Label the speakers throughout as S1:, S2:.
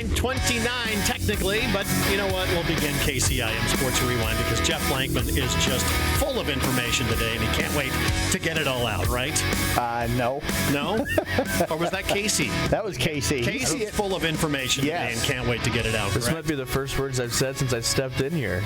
S1: 9:29 technically, but you know what? We'll begin KCIM Sports Rewind because Jeff Blankman is just full of information today, and he can't wait to get it all out, right?
S2: No.
S1: No? Or was that Casey?
S2: That was Casey.
S1: Casey is full of information today and can't wait to get it out.
S3: This might be the first words I've said since I stepped in here.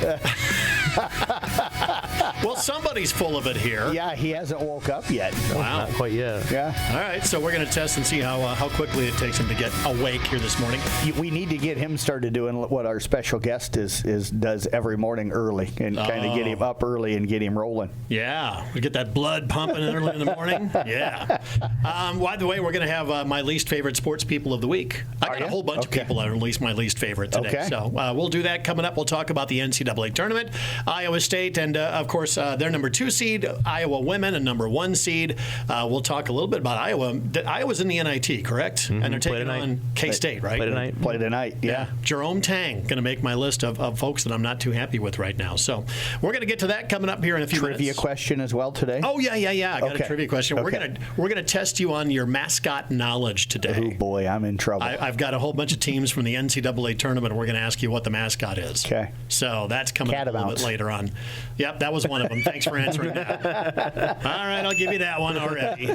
S1: Well, somebody's full of it here.
S2: Yeah, he hasn't woke up yet.
S1: Wow.
S3: Not quite yet.
S2: Yeah.
S1: All right, so we're going to test and see how quickly it takes him to get awake here this morning.
S2: We need to get him started doing what our special guest does every morning early and kind of get him up early and get him rolling.
S1: Yeah, we get that blood pumping early in the morning. Yeah. By the way, we're going to have my least favorite sports people of the week. I got a whole bunch of people that are at least my least favorite today.
S2: Okay.
S1: So we'll do that coming up. We'll talk about the NCAA tournament, Iowa State, and of course their number 2 seed, Iowa women, and number 1 seed. We'll talk a little bit about Iowa. Iowa's in the NIT, correct?
S3: Mm-hmm.
S1: And they're taking on K-State, right?
S2: Play tonight. Yeah.
S1: Jerome Tang going to make my list of folks that I'm not too happy with right now. So we're going to get to that coming up here in a few minutes.
S2: Trivia question as well today?
S1: Oh, yeah. I got a trivia question.
S2: Okay.
S1: We're gonna test you on your mascot knowledge today.
S2: Oh, boy, I'm in trouble.
S1: I've got a whole bunch of teams from the NCAA tournament, and we're going to ask you what the mascot is.
S2: Okay.
S1: So that's coming up a little bit later on. Yep, that was one of them. Thanks for answering that. All right, I'll give you that one already.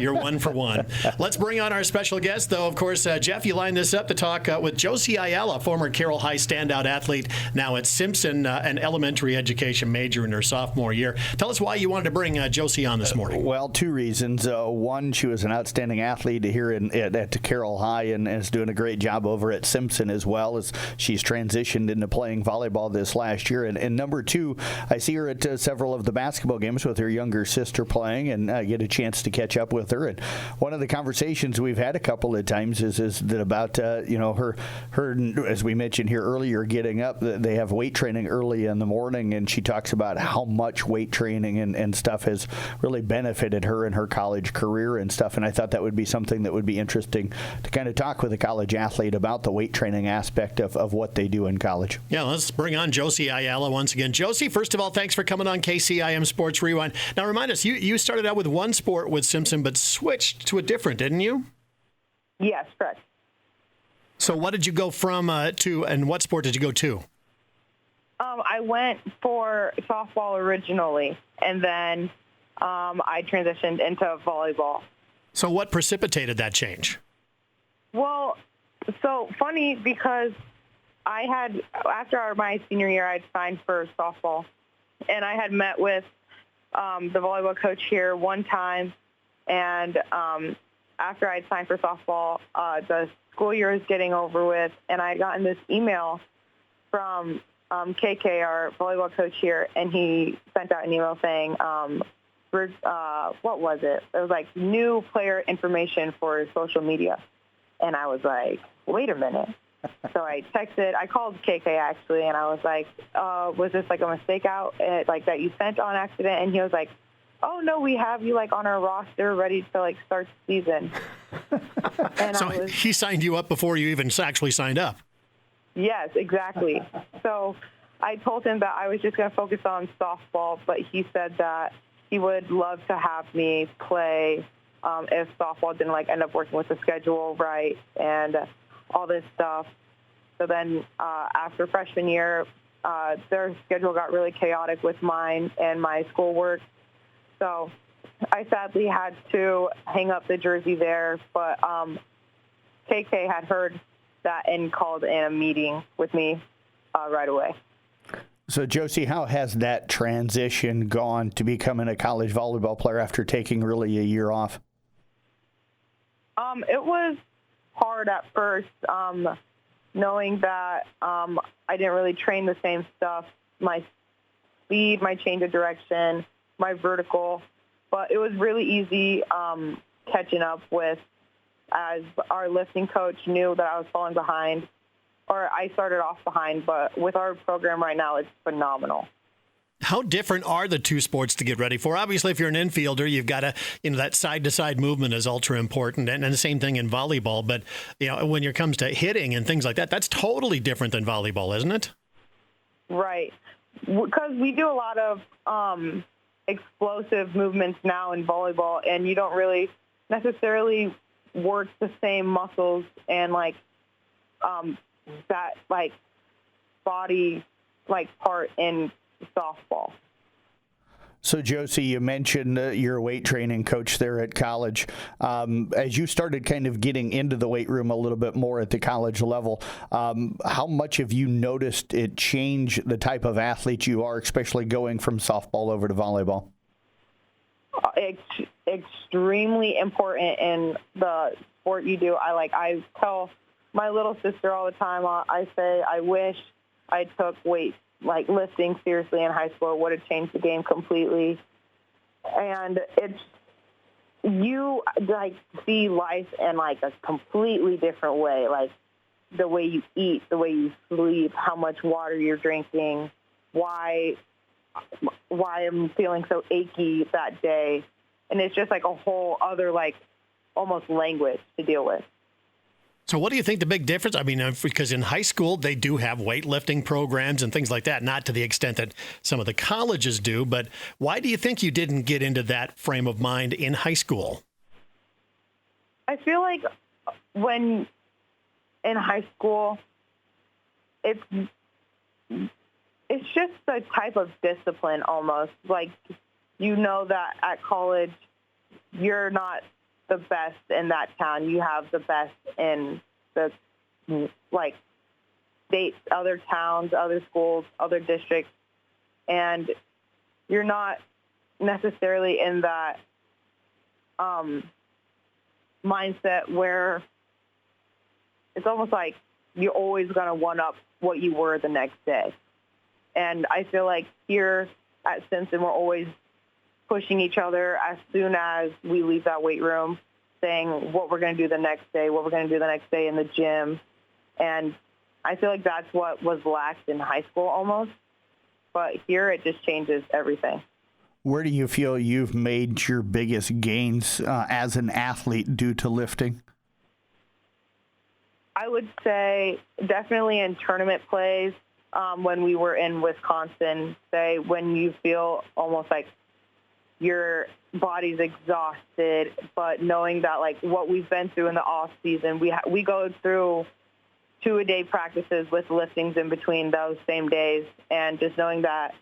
S1: You're 1 for 1. Let's bring on our special guest, though. Of course, Jeff, you lined this up to talk with Josie Ayala, former Carroll High standout athlete, now at Simpson, an elementary education major in her sophomore year. Tell us why you wanted to bring Josie on this morning.
S2: Well, 2 reasons. One, she was an outstanding athlete here at Carroll High and is doing a great job over at Simpson as well as she's transitioned into playing volleyball this last year. And number 2, I see her at several of the basketball games with her younger sister playing and get a chance to catch up with her. And one of the conversations we've had a couple of times is that about her as we mentioned here earlier, getting up. They have weight training early in the morning, and she talks about how much weight training and stuff has really benefited her in her college career and stuff. And I thought that would be something that would be interesting to kind of talk with a college athlete about the weight training aspect of what they do in college.
S1: Yeah, let's bring on Josie Ayala once again. Josie, first of all, thanks for coming on KCIM Sports Rewind. Now, remind us, you started out with one sport with Simpson, but switched to a different, didn't you?
S4: Yes, correct.
S1: So what did you go from to, and what sport did you go to?
S4: I went for softball originally, and then I transitioned into volleyball.
S1: So what precipitated that change?
S4: Well, so funny because after my senior year, I'd signed for softball, and I had met with the volleyball coach here one time, and after I'd signed for softball, the school year was getting over with, and I had gotten this email from KK, our volleyball coach here, and he sent out an email saying, what was it? It was like new player information for social media. And I was like, wait a minute. So I called KK actually, and I was like, was this like a mistake like that you sent on accident? And he was like, oh no, we have you like on our roster ready to like start the season. And
S1: so he signed you up before you even actually signed up.
S4: Yes, exactly. So I told him that I was just going to focus on softball, but he said that he would love to have me play if softball didn't like end up working with the schedule right and all this stuff. So then after freshman year, their schedule got really chaotic with mine and my schoolwork. So I sadly had to hang up the jersey there, but KK had heard that and called in a meeting with me right away.
S2: So, Josie, how has that transition gone to becoming a college volleyball player after taking really a year off?
S4: It was hard at first, knowing that I didn't really train the same stuff, my speed, my change of direction, my vertical, but it was really easy catching up with, as our lifting coach knew that I was falling behind, or I started off behind, but with our program right now, it's phenomenal.
S1: How different are the two sports to get ready for? Obviously, if you're an infielder, you've got to, that side-to-side movement is ultra important, and the same thing in volleyball. But, when it comes to hitting and things like that, that's totally different than volleyball, isn't it?
S4: Right. Because we do a lot of explosive movements now in volleyball, and you don't really necessarily work the same muscles and, that like body like part in softball.
S2: So, Josie, you mentioned you're a weight training coach there at college. As you started kind of getting into the weight room a little bit more at the college level, how much have you noticed it change the type of athlete you are, especially going from softball over to volleyball?
S4: It's extremely important in the sport you do. I tell my little sister all the time, I say, I wish I took like lifting seriously in high school. It would have changed the game completely. And you like see life in like a completely different way, like the way you eat, the way you sleep, how much water you're drinking, why I'm feeling so achy that day. And it's just like a whole other like almost language to deal with.
S1: So what do you think the big difference? I mean, because in high school, they do have weightlifting programs and things like that, not to the extent that some of the colleges do. But why do you think you didn't get into that frame of mind in high school?
S4: I feel like when in high school, it's just a type of discipline almost. Like, you know that at college, you're not the best in that town. You have the best in the like states, other towns, other schools, other districts, and you're not necessarily in that mindset where it's almost like you're always going to one-up what you were the next day. And I feel like here at Simpson, we're always pushing each other as soon as we leave that weight room, saying what we're going to do the next day, what we're going to do the next day in the gym. And I feel like that's what was lacked in high school almost. But here it just changes everything.
S2: Where do you feel you've made your biggest gains as an athlete due to lifting?
S4: I would say definitely in tournament plays when we were in Wisconsin, say when you feel almost like your body's exhausted, but knowing that like what we've been through in the off season, we go through 2-a-day practices with liftings in between those same days, and just knowing that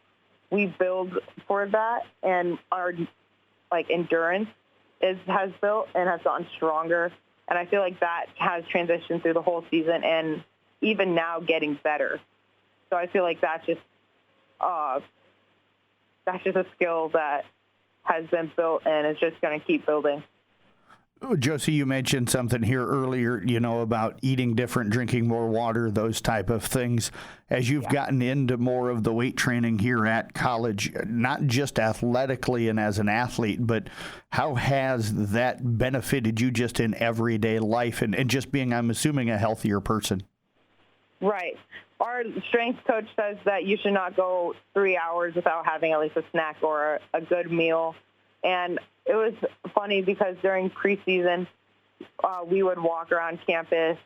S4: we build for that, and our like endurance has built and has gotten stronger, and I feel like that has transitioned through the whole season, and even now getting better. So I feel like that's just a skill that has been built and is just going to keep building.
S2: Josie, you mentioned something here earlier, about eating different, drinking more water, those type of things. As you've gotten into more of the weight training here at college, not just athletically and as an athlete, but how has that benefited you just in everyday life and just being, I'm assuming, a healthier person? Right.
S4: Our strength coach says that you should not go 3 hours without having at least a snack or a good meal. And it was funny because during preseason, we would walk around campus,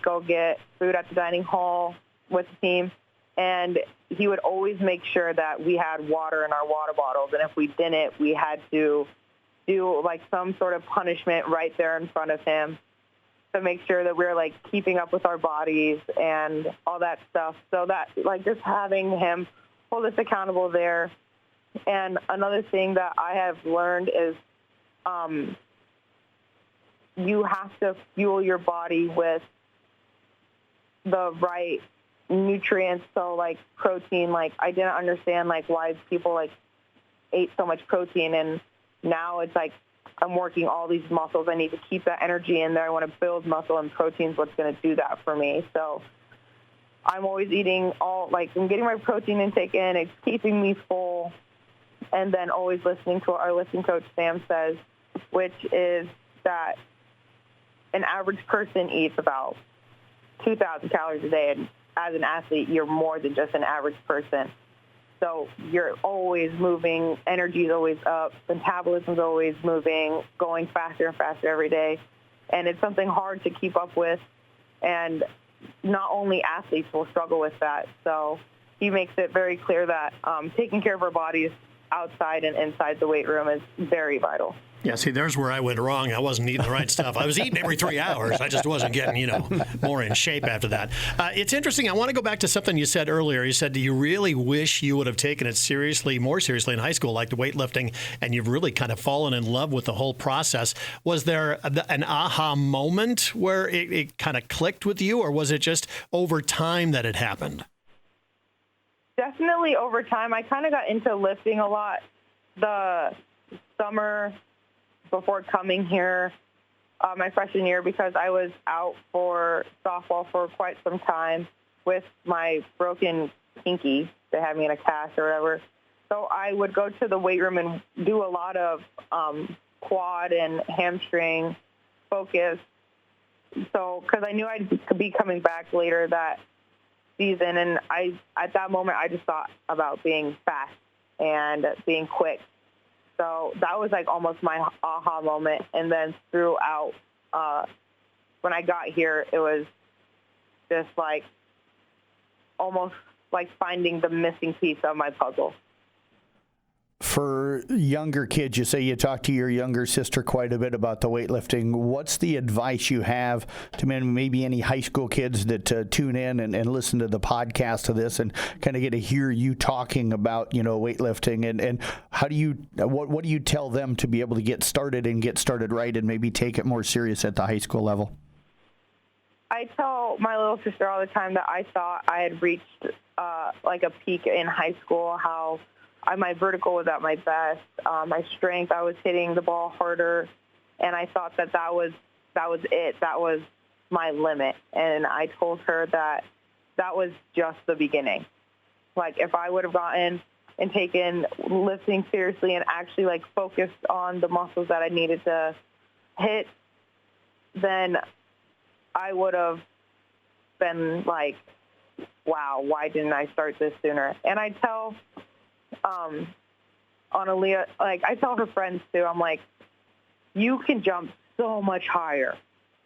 S4: go get food at the dining hall with the team, and he would always make sure that we had water in our water bottles. And if we didn't, we had to do like some sort of punishment right there in front of him to make sure that we're like keeping up with our bodies and all that stuff. So that like just having him hold us accountable there. And another thing that I have learned is you have to fuel your body with the right nutrients. So like protein, like I didn't understand like why people like ate so much protein, and now it's like I'm working all these muscles. I need to keep that energy in there. I want to build muscle, and protein's what's going to do that for me. So I'm always eating I'm getting my protein intake in. It's keeping me full. And then always listening to what our lifting coach, Sam, says, which is that an average person eats about 2,000 calories a day. And as an athlete, you're more than just an average person. So you're always moving, energy is always up, metabolism is always moving, going faster and faster every day. And it's something hard to keep up with. And not only athletes will struggle with that. So he makes it very clear that taking care of our bodies outside and inside the weight room is very vital.
S1: Yeah, see, there's where I went wrong. I wasn't eating the right stuff. I was eating every 3 hours. I just wasn't getting, more in shape after that. It's interesting. I want to go back to something you said earlier. You said, do you really wish you would have taken it more seriously in high school, like the weightlifting, and you've really kind of fallen in love with the whole process? Was there an aha moment where it kind of clicked with you, or was it just over time that it happened?
S4: Definitely over time. I kind of got into lifting a lot the summer before coming here, my freshman year, because I was out for softball for quite some time with my broken pinky. They had me in a cast or whatever. So I would go to the weight room and do a lot of quad and hamstring focus. So, because I knew I'd be coming back later that season, and at that moment, I just thought about being fast and being quick. So that was like almost my aha moment. And then throughout, when I got here, it was just like almost like finding the missing piece of my puzzle.
S2: For younger kids, you say you talk to your younger sister quite a bit about the weightlifting. What's the advice you have to maybe any high school kids that tune in and listen to the podcast of this and kind of get to hear you talking about, weightlifting? And how do you, what do you tell them to be able to get started right and maybe take it more serious at the high school level?
S4: I tell my little sister all the time that I thought I had reached like a peak in high school, how my vertical was at my best, my strength, I was hitting the ball harder, and I thought that was it. That was my limit. And I told her that was just the beginning. Like, if I would have gotten and taken lifting seriously and actually, like, focused on the muscles that I needed to hit, then I would have been like, wow, why didn't I start this sooner? And I tell Analia, like, I tell her friends too, I'm like, you can jump so much higher.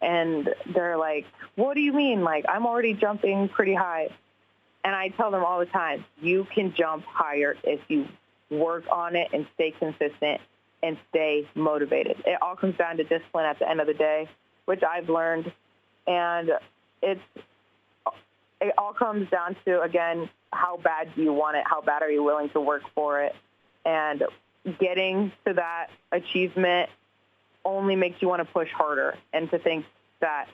S4: And they're like, what do you mean? Like, I'm already jumping pretty high. And I tell them all the time, you can jump higher if you work on it and stay consistent and stay motivated. It all comes down to discipline at the end of the day, which I've learned. And it all comes down to, again, how bad do you want it? How bad are you willing to work for it? And getting to that achievement only makes you want to push harder, and to think that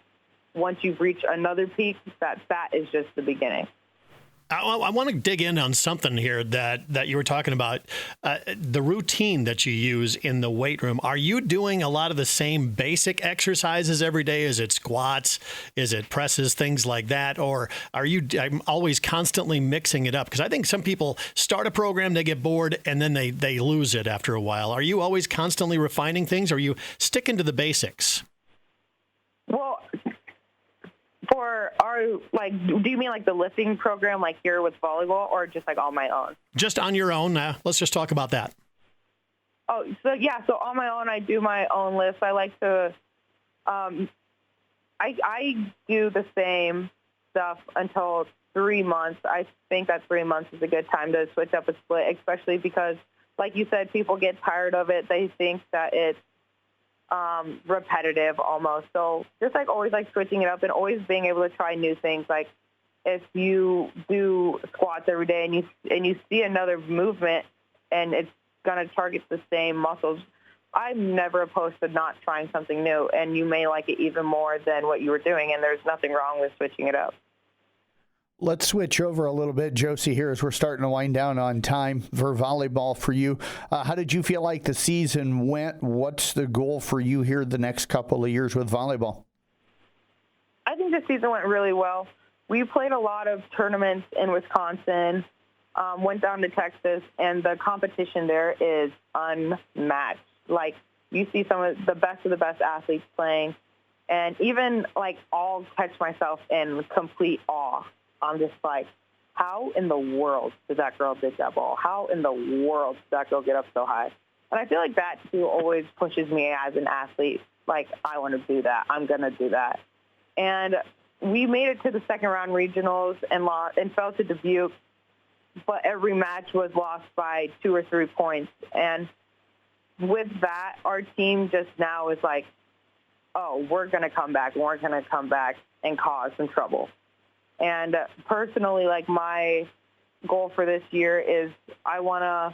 S4: once you've reached another peak, that is just the beginning.
S1: I want to dig in on something here that you were talking about, the routine that you use in the weight room. Are you doing a lot of the same basic exercises every day? Is it squats? Is it presses, things like that? Or are you always constantly mixing it up? Because I think some people start a program, they get bored, and then they lose it after a while. Are you always constantly refining things, or are you sticking to the basics?
S4: Well, for our, like, do you mean like the lifting program, like here with volleyball, or just like on my own?
S1: Just on your own. Let's just talk about that.
S4: Oh, so yeah, so on my own, I do my own lifts. I like to, I do the same stuff until 3 months. I think that 3 months is a good time to switch up a split, especially because, like you said, people get tired of it. They think that it's repetitive almost. So just like always, like switching it up and always being able to try new things. Like if you do squats every day and you see another movement and it's going to target the same muscles, I'm never opposed to not trying something new, and you may like it even more than what you were doing, and there's nothing wrong with switching it up.
S2: Let's switch over a little bit, Josie, here as we're starting to wind down on time for volleyball for you. How did you feel like the season went? What's the goal for you here the next couple of years with volleyball?
S4: I think the season went really well. We played a lot of tournaments in Wisconsin, went down to Texas, and the competition there is unmatched. Like, you see some of the best athletes playing, and even, like, I'll catch myself in complete awe. I'm just like, how in the world did that girl dig that ball? How in the world did that girl get up so high? And I feel like that, too, always pushes me as an athlete. Like, I want to do that. I'm going to do that. And we made it to the second round regionals and fell to Dubuque. but every match was lost by 2 or 3 points. And with that, our team just now is like, oh, we're going to come back. We're going to come back and cause some trouble. And personally, like, my goal for this year is I want to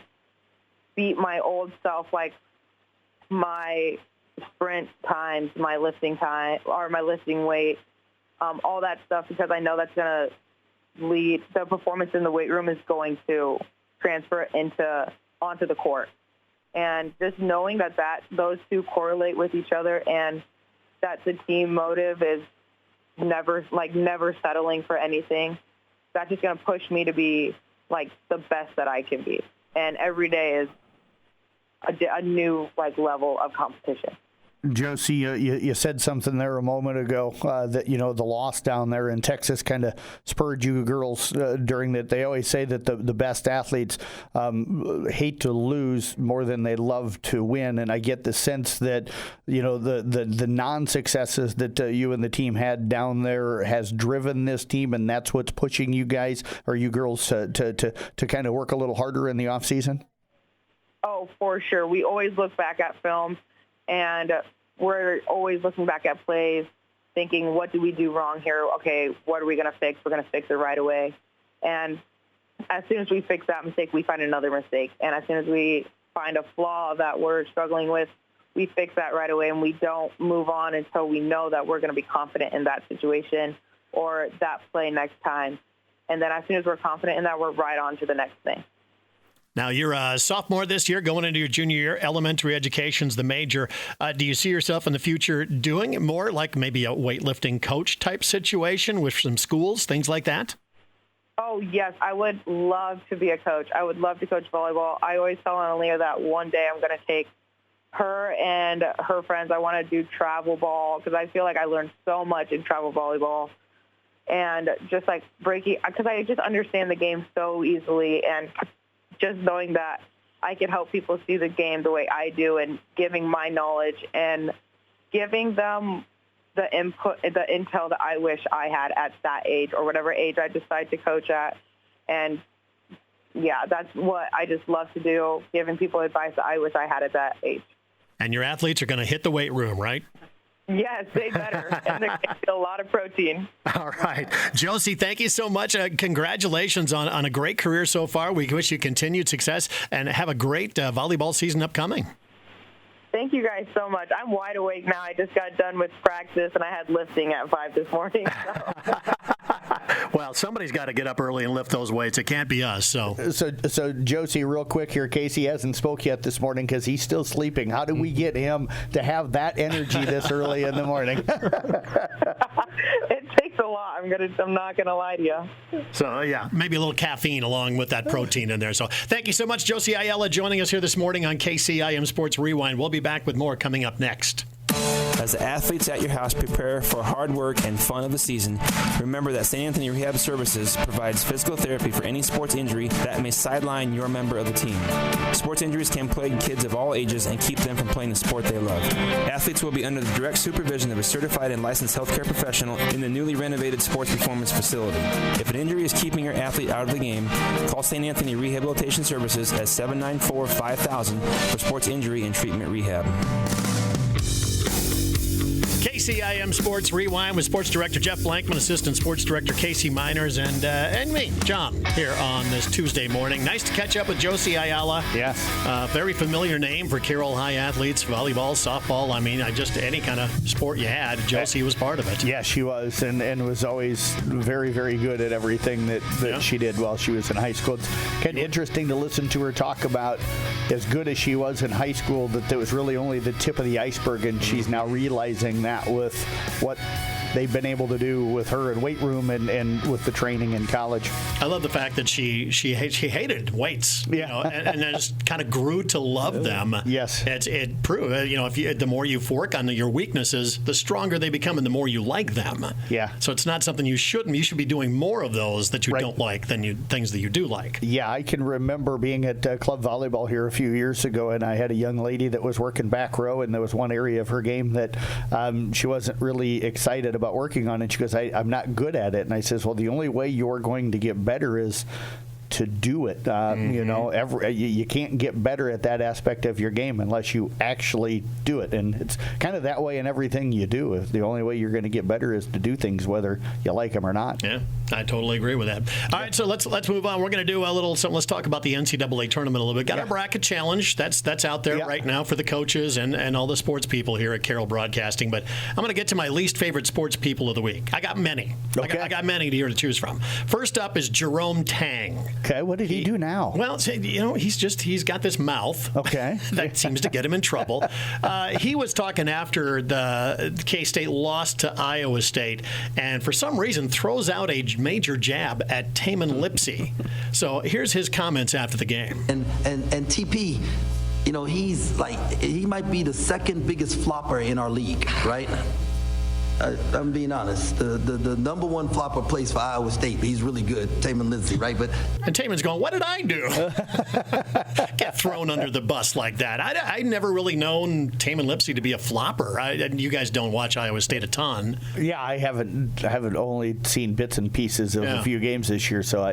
S4: beat my old self, like my sprint times, my lifting time, or my lifting weight, all that stuff, because I know that's going to lead, the performance in the weight room is going to transfer onto the court. And just knowing that those two correlate with each other, and that the team motive is never settling for anything, that's just going to push me to be like the best that I can be. And every day is a new level of competition.
S2: Josie, you said something there a moment ago that, the loss down there in Texas kind of spurred you girls during that. They always say that the best athletes hate to lose more than they love to win. And I get the sense that, the non-successes that you and the team had down there has driven this team, and that's what's pushing you guys or you girls to kind of work a little harder in the off season?
S4: Oh, for sure. We always look back at film, and we're always looking back at plays, thinking, what do we do wrong here? Okay, what are we going to fix? We're going to fix it right away. And as soon as we fix that mistake, we find another mistake. And as soon as we find a flaw that we're struggling with, we fix that right away, and we don't move on until we know that we're going to be confident in that situation or that play next time. And then as soon as we're confident in that, we're right on to the next thing.
S1: Now, you're a sophomore this year, going into your junior year. Elementary education's the major. Do you see yourself in the future doing more like maybe a weightlifting coach type situation with some schools, things like that?
S4: Oh, yes. I would love to be a coach. I would love to coach volleyball. I always tell Analia that one day I'm going to take her and her friends. I want to do travel ball because I feel like I learned so much in travel volleyball. And just like breaking, because I just understand the game so easily, and just knowing that I can help people see the game the way I do, and giving my knowledge and giving them the intel that I wish I had at that age or whatever age I decide to coach at. And yeah, that's what I just love to do, giving people advice that I wish I had at that age.
S1: And your athletes are going to hit the weight room, right?
S4: Yes, they better. And they're going to get a lot of protein.
S1: All right. Josie, thank you so much. Congratulations on a great career so far. We wish you continued success and have a great volleyball season upcoming.
S4: Thank you guys so much. I'm wide awake now. I just got done with practice, and I had lifting at 5 this morning. So.
S1: Well, somebody's got to get up early and lift those weights. It can't be us. So
S2: Josie, real quick here, Casey hasn't spoke yet this morning because he's still sleeping. How do we get him to have that energy this early in the morning?
S4: It takes a lot. I'm not gonna lie to you.
S1: So yeah, maybe a little caffeine along with that protein in there. So thank you so much, Josie Ayala, joining us here this morning on KCIM Sports Rewind. We'll be back with more coming up next.
S5: As the athletes at your house prepare for hard work and fun of the season, remember that St. Anthony Rehab Services provides physical therapy for any sports injury that may sideline your member of the team. Sports injuries can plague kids of all ages and keep them from playing the sport they love. Athletes will be under the direct supervision of a certified and licensed healthcare professional in the newly renovated sports performance facility. If an injury is keeping your athlete out of the game, call St. Anthony Rehabilitation Services at 794-5000 for sports injury and treatment rehab.
S1: KCIM Sports Rewind with Sports Director Jeff Blankman, Assistant Sports Director Casey Miners, and me, John, here on this Tuesday morning. Nice to catch up with Josie Ayala.
S2: Yes.
S1: Very familiar name for Carroll High athletes, volleyball, softball. I mean, just any kind of sport you had, Josie was part of it.
S2: Yeah, she was, and was always very, very good at everything that she did while she was in high school. It's kind of interesting to listen to her talk about as good as she was in high school, that was really only the tip of the iceberg, and she's now realizing that with what they've been able to do with her in weight room and with the training in college.
S1: I love the fact that she hated weights, and then just kind of grew to love them.
S2: Yes,
S1: it proved, if the more you work on your weaknesses, the stronger they become, and the more you like them.
S2: Yeah.
S1: So it's not something you shouldn't. You should be doing more of those that you don't like than things that you do like.
S2: Yeah, I can remember being at club volleyball here a few years ago, and I had a young lady that was working back row, and there was one area of her game that she wasn't really excited about working on, and she goes, I'm not good at it. And I says, well, the only way you're going to get better is to do it. You know, you can't get better at that aspect of your game unless you actually do it. And it's kind of that way in everything you do. The only way you're going to get better is to do things whether you like them or not.
S1: Yeah, I totally agree with that. All right, so let's move on. We're going to do a little something. Let's talk about the NCAA tournament a little bit. Got our bracket challenge. That's out there right now for the coaches and all the sports people here at Carroll Broadcasting. But I'm going to get to my least favorite sports people of the week. I got many.
S2: Okay.
S1: I got many here to choose from. First up is Jerome Tang.
S2: Okay, what did he do now?
S1: Well, you know, he's got this mouth.
S2: Okay.
S1: That seems to get him in trouble. He was talking after the K-State lost to Iowa State, and for some reason throws out a major jab at Tamin Lipsey. So here's his comments after the game.
S6: And TP, you know, he might be the second biggest flopper in our league, right? I'm being honest. The number one flopper plays for Iowa State, but he's really good, Tamin Lipsey, right?
S1: And Taman's going, what did I do? Get thrown under the bus like that. I'd never really known Tamin Lipsey to be a flopper. You guys don't watch Iowa State a ton.
S2: Yeah, I haven't only seen bits and pieces of a few games this year, so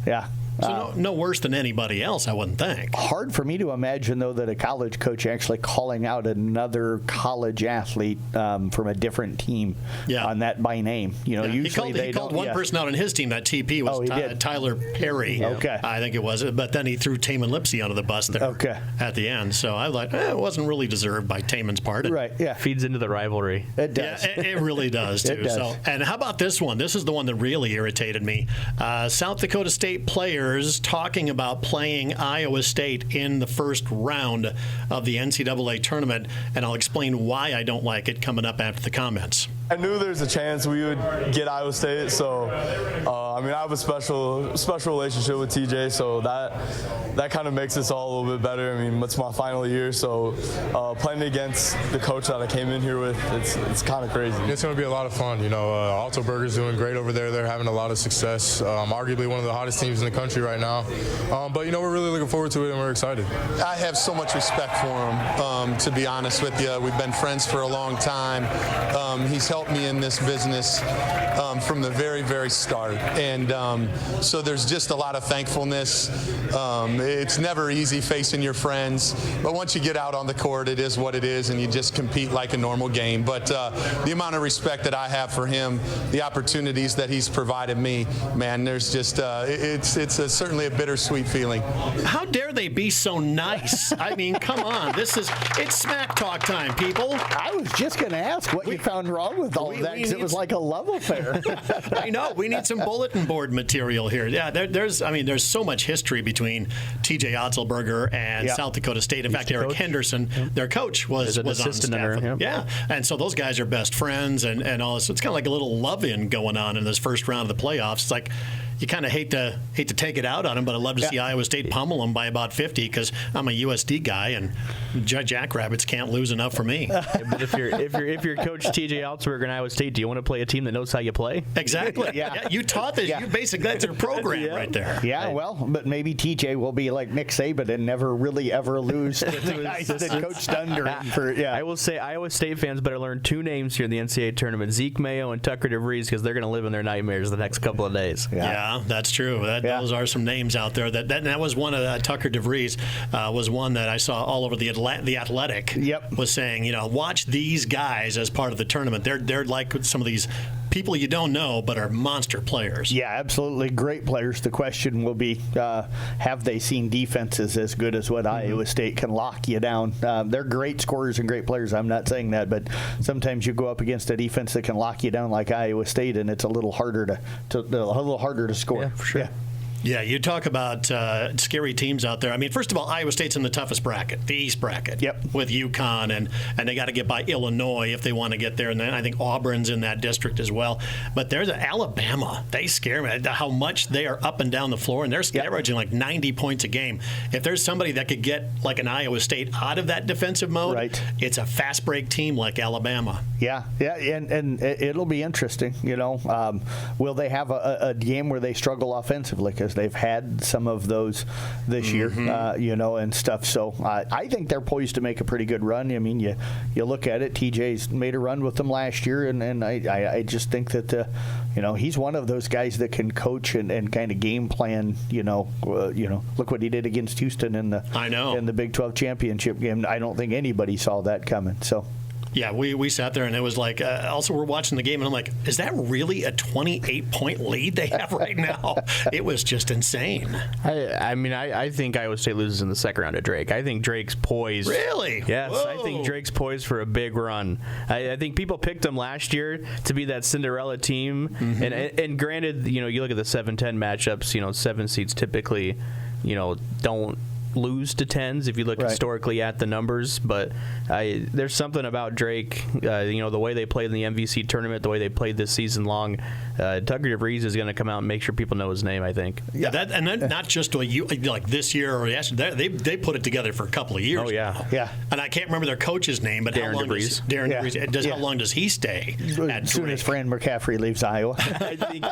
S2: yeah.
S1: So no worse than anybody else, I wouldn't think.
S2: Hard for me to imagine, though, that a college coach actually calling out another college athlete from a different team on that by name. You know, usually
S1: he called one person out on his team. That TP was Tyler Perry.
S2: Okay,
S1: I think it was. But then he threw Tamin Lipsey onto the bus there at the end. So I thought it wasn't really deserved by Taman's part.
S2: Right. Yeah.
S3: Feeds into the rivalry.
S2: It does.
S1: Yeah, it really does too.
S2: It does.
S1: So, and how about this one? This is the one that really irritated me. South Dakota State players talking about playing Iowa State in the first round of the NCAA tournament, and I'll explain why I don't like it coming up after the comments.
S7: I knew there was a chance we would get Iowa State, so I have a special relationship with TJ, so that kind of makes this all a little bit better. I mean, it's my final year, so playing against the coach that I came in here with, it's kind of crazy.
S8: It's going to be a lot of fun. You know, Altoburger's doing great over there. They're having a lot of success. Arguably one of the hottest teams in the country right now. But you know, we're really looking forward to it, and we're excited.
S9: I have so much respect for him. To be honest with you, we've been friends for a long time. He's helped me in this business from the very, very start. And so there's just a lot of thankfulness. It's never easy facing your friends, but once you get out on the court, it is what it is, and you just compete like a normal game. But the amount of respect that I have for him, the opportunities that he's provided me, man, there's just, it's certainly a bittersweet feeling.
S1: How dare they be so nice? I mean, come on. It's smack talk time, people.
S2: I was just going to ask what you found wrong with all of that, because it was like a love affair.
S1: I know. We need some bulletin board material here. Yeah, there's so much history between TJ Otzelberger and South Dakota State. In fact, Eric Henderson, their coach, was on staff. Yeah, and so those guys are best friends and all this. So it's kind of like a little love-in going on in this first round of the playoffs. It's like, you kind of hate to take it out on them, but I'd love to see Iowa State pummel them by about 50 because I'm a USD guy and Jackrabbits can't lose enough for me.
S3: But if you're Coach TJ Altsberger in Iowa State, do you want to play a team that knows how you play?
S1: Exactly. Yeah. You taught this. You basically, that's your program right there.
S2: Yeah. Well, but maybe TJ will be like Nick Saban and never really ever lose to the guys that coached under him.
S3: I will say Iowa State fans better learn two names here in the NCAA tournament: Zeke Mayo and Tucker DeVries, because they're going to live in their nightmares the next couple of days.
S1: Yeah, that's true. Those are some names out there. That was one of Tucker DeVries was one that I saw all over the Athletic. Was saying, you know, watch these guys as part of the tournament. They're like some of these people you don't know but are monster players.
S2: Yeah, absolutely great players. The question will be, have they seen defenses as good as what Iowa State can lock you down? They're great scorers and great players. I'm not saying that, but sometimes you go up against a defense that can lock you down like Iowa State, and it's a little harder to score.
S3: Yeah, for sure.
S1: Yeah, you talk about scary teams out there. I mean, first of all, Iowa State's in the toughest bracket, the East bracket, with UConn, and they got to get by Illinois if they want to get there. And then I think Auburn's in that district as well. But there's Alabama. They scare me. How much they are up and down the floor, and they're averaging like 90 points a game. If there's somebody that could get like an Iowa State out of that defensive mode, it's a fast break team like Alabama.
S2: Yeah, and it'll be interesting. You know, will they have a game where they struggle offensively? Because they've had some of those this year, you know, and stuff. So I think they're poised to make a pretty good run. I mean, you look at it, TJ's made a run with them last year, and I just think that he's one of those guys that can coach and kind of game plan. Look what he did against Houston in the Big 12 championship game. I don't think anybody saw that coming. So.
S1: Yeah, we sat there and it was like, also we're watching the game and I'm like, is that really a 28-point lead they have right now? It was just insane.
S3: I think Iowa State loses in the second round to Drake. I think Drake's poised.
S1: Really?
S3: Yes,
S1: Whoa.
S3: I think Drake's poised for a big run. I think people picked him last year to be that Cinderella team. Mm-hmm. And granted, you look at the 7-10 matchups, 7 seeds typically, don't lose to 10s if you look historically at the numbers, but there's something about Drake, the way they played in the MVC tournament, the way they played this season long. Tucker DeVries is going to come out and make sure people know his name, I think.
S1: Yeah, not just like this year or yesterday. They put it together for a couple of years.
S3: Oh yeah,
S1: now.
S2: Yeah.
S1: And I can't remember their coach's name, but
S3: Darren
S1: DeVries. How long does he stay?
S2: As soon as Fran McCaffrey leaves Iowa.
S3: I think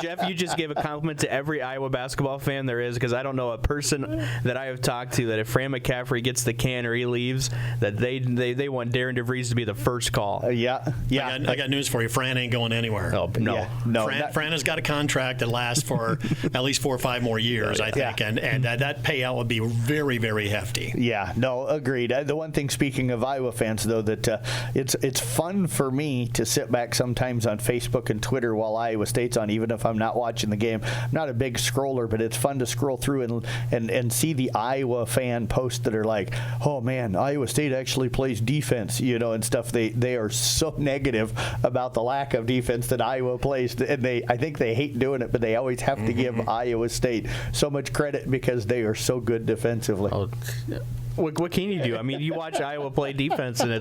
S3: Jeff, you just gave a compliment to every Iowa basketball fan there is, because I don't know a person that I have talked to that if Fran McCaffrey gets the can or he leaves, that they want Darren DeVries to be the first call.
S2: Yeah.
S1: I got news for you. Fran ain't going anywhere.
S3: Oh, no.
S2: Yeah. No.
S1: Fran has got a contract that lasts for at least 4 or 5 more years, I think, and that payout would be very, very hefty.
S2: Yeah, no, agreed. The one thing, speaking of Iowa fans, though, that it's fun for me to sit back sometimes on Facebook and Twitter while Iowa State's on, even if I'm not watching the game. I'm not a big scroller, but it's fun to scroll through and see the Iowa fan posts that are like, oh man, Iowa State actually plays defense, and stuff. They are so negative about the lack of defense that Iowa plays, and I think they hate doing it, but they always have to give Iowa State so much credit because they are so good defensively.
S3: Oh, what can you do? I mean, you watch Iowa play defense, and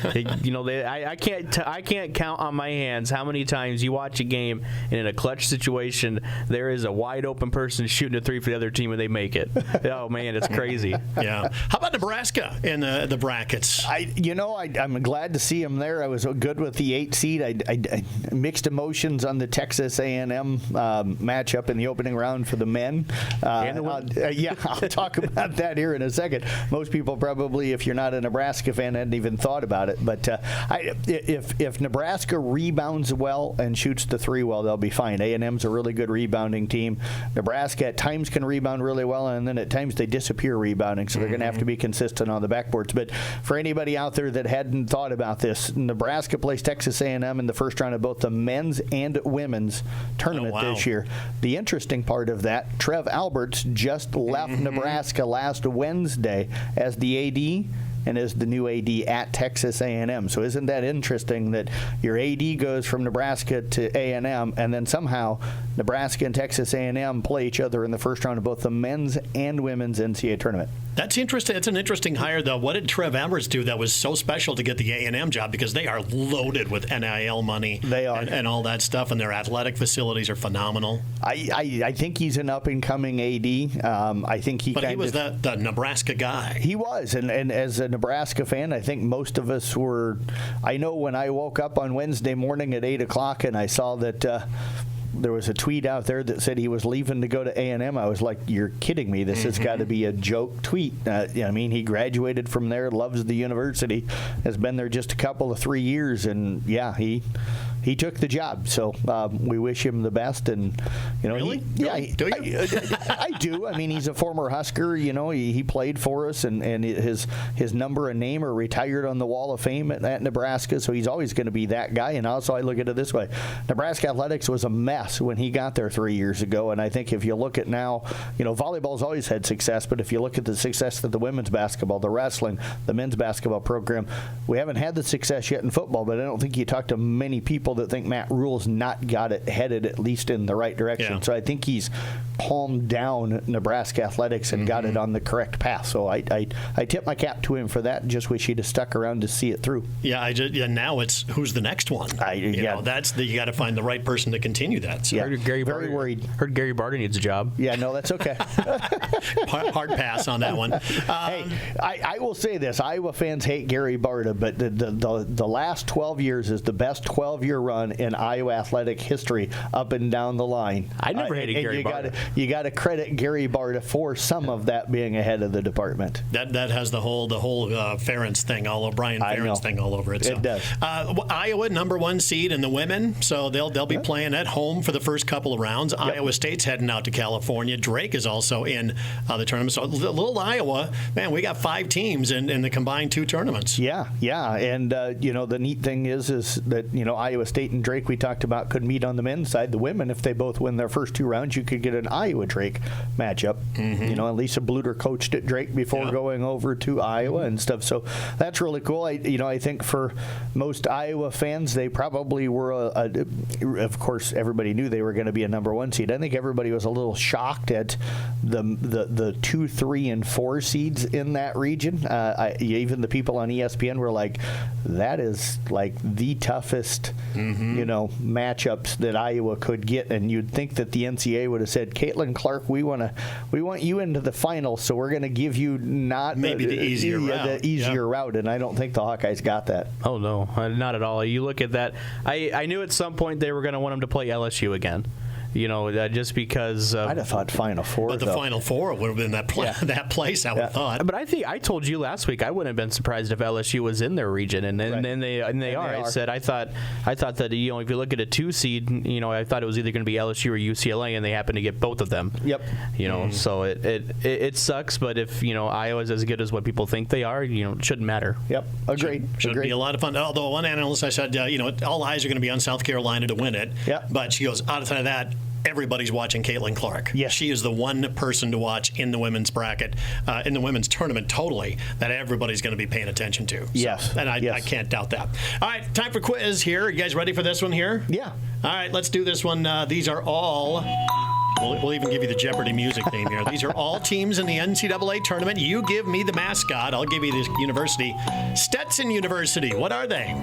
S3: I can't count on my hands how many times you watch a game and in a clutch situation there is a wide open person shooting a 3 for the other team and they make it. Oh man, it's crazy.
S1: Yeah. How about Nebraska in the brackets?
S2: I'm glad to see them there. I was good with the 8 seed. I mixed emotions on the Texas A&M matchup in the opening round for the men.
S3: And the women.
S2: I'll talk about that here in a second. Most people probably, if you're not a Nebraska fan, hadn't even thought about it. But if Nebraska rebounds well and shoots the 3 well, they'll be fine. A&M's a really good rebounding team. Nebraska at times can rebound really well, and then at times they disappear rebounding, so they're going to have to be consistent on the backboards. But for anybody out there that hadn't thought about this, Nebraska plays Texas A&M in the first round of both the men's and women's tournament this year. The interesting part of that, Trev Alberts just left Nebraska last Wednesday as the AD and as the new AD at Texas A&M. So isn't that interesting that your AD goes from Nebraska to A&M, and then somehow Nebraska and Texas A&M play each other in the first round of both the men's and women's NCAA tournament?
S1: That's interesting. It's an interesting hire, though. What did Trev Alberts do that was so special to get the A&M job? Because they are loaded with NIL money.
S2: They are.
S1: And all that stuff, and their athletic facilities are phenomenal.
S2: I think he's an up-and-coming AD. I think he
S1: was the Nebraska guy.
S2: He was, and as a Nebraska fan, I think most of us were. I know when I woke up on Wednesday morning at 8 o'clock and I saw that there was a tweet out there that said he was leaving to go to A&M. I was like, you're kidding me. This has got to be a joke tweet. He graduated from there, loves the university, has been there just a couple of 3 years, and he took the job. So we wish him the best. And
S1: really?
S2: Do you? I do. I mean, he's a former Husker. He played for us, and his number and name are retired on the Wall of Fame at Nebraska. So he's always going to be that guy. And also, I look at it this way: Nebraska athletics was a mess when he got there 3 years ago. And I think if you look at now, volleyball's always had success. But if you look at the success of the women's basketball, the wrestling, the men's basketball program, we haven't had the success yet in football. But I don't think you talk to many people that think Matt Rule's not got it headed at least in the right direction.
S1: Yeah.
S2: So I think he's calmed down Nebraska athletics and got it on the correct path. So I tip my cap to him for that, and just wish he'd have stuck around to see it through.
S1: Yeah, now it's who's the next one. You got to find the right person to continue that. So.
S2: Yeah,
S3: very
S2: worried.
S3: Heard Gary Barta needs a job.
S2: Yeah, no, that's okay.
S1: Hard pass on that one.
S2: Hey, I will say this: Iowa fans hate Gary Barta, but the last 12 years is the best 12-year run in Iowa athletic history up and down the line.
S3: I never hated Gary Barta.
S2: You got to credit Gary Barta for some of that being ahead of the department.
S1: That has the whole Ferentz thing, Brian Ferentz thing all over it. So.
S2: It does.
S1: Iowa, number 1 seed in the women, so they'll be playing at home for the first couple of rounds. Yep. Iowa State's heading out to California. Drake is also in the tournament. So little Iowa, man, we got 5 teams in the combined 2 tournaments.
S2: Yeah, and the neat thing is that Iowa State and Drake we talked about could meet on the men's side. The women, if they both win their first 2 rounds, you could get an Iowa Drake matchup. Mm-hmm. Lisa Bluter coached at Drake before going over to Iowa and stuff. So that's really cool. I think for most Iowa fans, they probably were of course, everybody knew they were going to be a number 1 seed. I think everybody was a little shocked at the 2, 3, and 4 seeds in that region. Even the people on ESPN were like, that is like the toughest, matchups that Iowa could get. And you'd think that the NCAA would have said, Caitlin Clark, we want you into the finals, so we're going to give you
S1: maybe the easier route.
S2: And I don't think the Hawkeyes got that.
S3: Oh no, not at all. You look at that. I knew at some point they were going to want them to play LSU again. Just because
S2: I'd have thought Final Four.
S1: But the Final Four would have been that place. I would have thought.
S3: But I think I told you last week I wouldn't have been surprised if LSU was in their region, and they are. I said I thought that if you look at a 2 seed, I thought it was either going to be LSU or UCLA, and they happened to get both of them.
S2: Yep.
S3: So it sucks, but if Iowa's as good as what people think they are, it shouldn't matter.
S2: Yep. Agreed.
S1: Should be a lot of fun. Although one analyst, I said, all eyes are going to be on South Carolina to win it.
S2: Yeah.
S1: But she goes, out of that, everybody's watching Caitlin Clark.
S2: Yes.
S1: She is the one person to watch in the women's bracket, in the women's tournament totally, that everybody's going to be paying attention to. So,
S2: yes.
S1: And I can't doubt that. All right, time for quiz here. You guys ready for this one here?
S2: Yeah.
S1: All right, let's do this one. These are all... We'll even give you the Jeopardy music theme here. These are all teams in the NCAA tournament. You give me the mascot. I'll give you the university. Stetson University. What are they?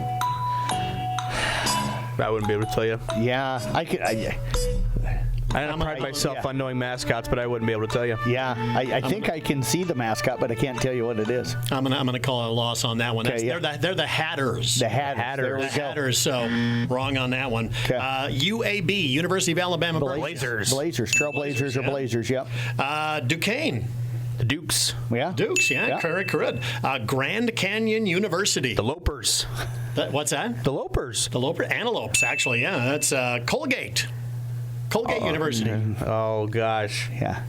S3: I wouldn't be able to tell you.
S2: Yeah, I could.
S3: I pride myself on knowing mascots, but I wouldn't be able to tell you.
S2: Yeah, I think I can see the mascot, but I can't tell you what it is.
S1: I'm gonna call it a loss on that one.
S2: Okay,
S1: They're the Hatters.
S2: The Hatters.
S1: The Hatters. So wrong on that one.
S2: Okay.
S1: UAB, University of Alabama
S2: Blazers. Trailblazers or Blazers. Yep.
S1: Duquesne.
S3: The Dukes.
S2: Yeah.
S1: Dukes. Yeah. Correct. Grand Canyon University.
S3: The Lopers.
S1: What's that?
S3: The Lopers.
S1: The Antelopes. Actually, yeah. That's Colgate. Colgate University.
S3: Oh gosh.
S2: Yeah.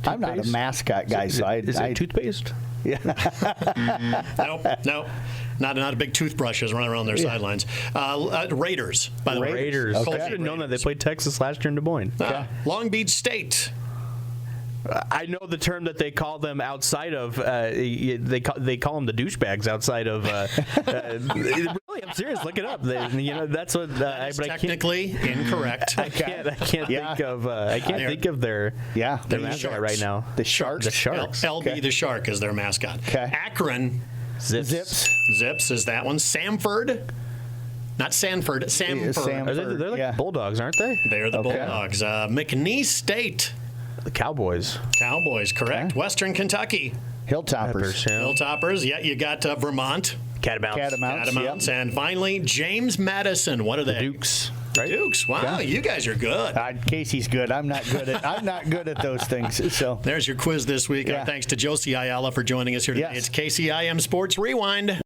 S2: Toothpaste? I'm not a mascot guy, so
S3: is it toothpaste?
S2: Yeah.
S1: Nope. Not a big toothbrushes running around their sidelines. Raiders, by the way.
S3: Raiders. Okay. I should have known that. They played Texas last year in Des Moines.
S1: Long Beach State.
S3: I know the term that they call them outside of. They call them the douchebags outside of. Really, I'm serious. Look it up. That's what.
S1: That's technically incorrect.
S3: I can't think of. I can't think of their mascot right now.
S2: The Sharks.
S3: The Sharks.
S1: LB the Shark is their mascot.
S2: Okay.
S1: Akron.
S2: Zips
S1: is that one. Samford. Not Sanford. Samford.
S3: They're like Bulldogs, aren't they?
S1: They're the Bulldogs. McNeese State.
S3: The Cowboys.
S1: Correct. Okay. Western Kentucky.
S2: Hilltoppers.
S1: Hilltoppers. Yeah, you got Vermont.
S2: Catamounts.
S1: Yep. And finally, James Madison. What are they?
S3: The Dukes. Right?
S1: Dukes. Wow, you guys are good.
S2: Casey's good. I'm not good at those things. So
S1: there's your quiz this week. Thanks to Josie Ayala for joining us here today. It's KCIM Sports Rewind.